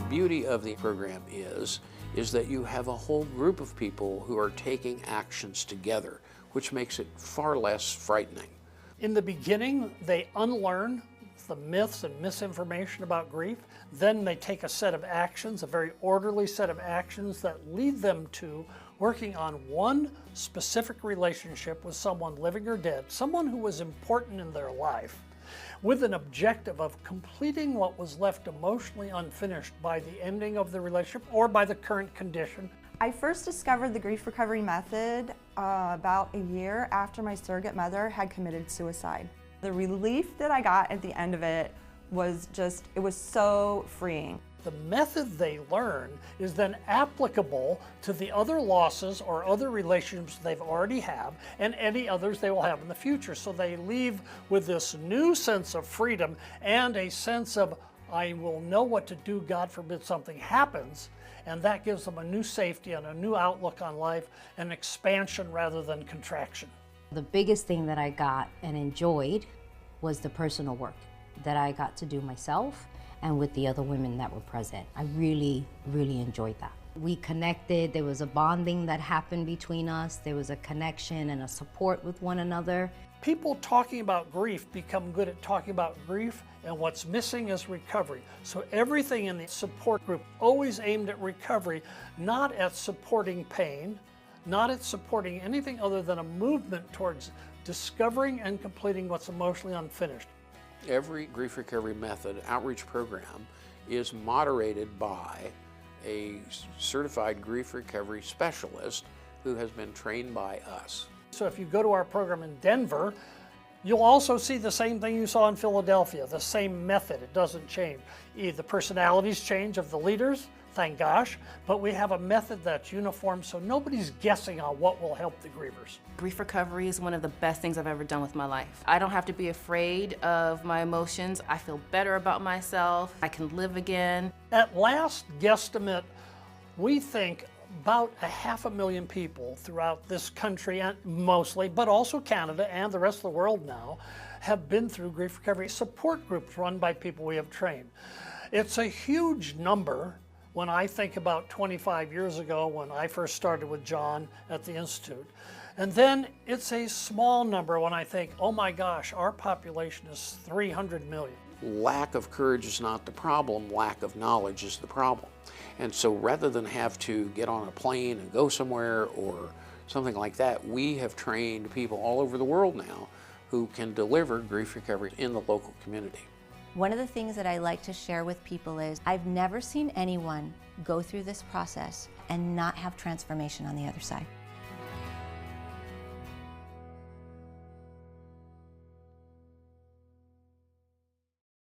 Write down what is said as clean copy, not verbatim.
beauty of the program is that you have a whole group of people who are taking actions together, which makes it far less frightening. In the beginning, they unlearn the myths and misinformation about grief. Then they take a set of actions, a very orderly set of actions that lead them to working on one specific relationship with someone living or dead, someone who was important in their life, with an objective of completing what was left emotionally unfinished by the ending of the relationship or by the current condition. I first discovered the grief recovery method about a year after my surrogate mother had committed suicide. The relief that I got at the end of it was just, it was so freeing. The method they learn is then applicable to the other losses or other relationships they've already have and any others they will have in the future. So they leave with this new sense of freedom and a sense of, I will know what to do, God forbid something happens, and that gives them a new safety and a new outlook on life, an expansion rather than contraction. The biggest thing that I got and enjoyed was the personal work that I got to do myself and with the other women that were present. I really, really enjoyed that. We connected, there was a bonding that happened between us, there was a connection and a support with one another. People talking about grief become good at talking about grief, and what's missing is recovery. So everything in the support group always aimed at recovery, not at supporting pain, not at supporting anything other than a movement towards discovering and completing what's emotionally unfinished. Every grief recovery method outreach program is moderated by a certified grief recovery specialist who has been trained by us. So if you go to our program in Denver, you'll also see the same thing you saw in Philadelphia, the same method. It doesn't change. The personalities change of the leaders, thank gosh, but we have a method that's uniform so nobody's guessing on what will help the grievers. Grief recovery is one of the best things I've ever done with my life. I don't have to be afraid of my emotions. I feel better about myself. I can live again. At last guesstimate, we think about 500,000 people throughout this country, and mostly, but also Canada and the rest of the world now, have been through grief recovery support groups run by people we have trained. It's a huge number when I think about 25 years ago when I first started with John at the Institute. And then it's a small number when I think, oh my gosh, our population is 300 million. Lack of courage is not the problem, lack of knowledge is the problem. And so rather than have to get on a plane and go somewhere or something like that, we have trained people all over the world now who can deliver grief recovery in the local community. One of the things that I like to share with people is I've never seen anyone go through this process and not have transformation on the other side.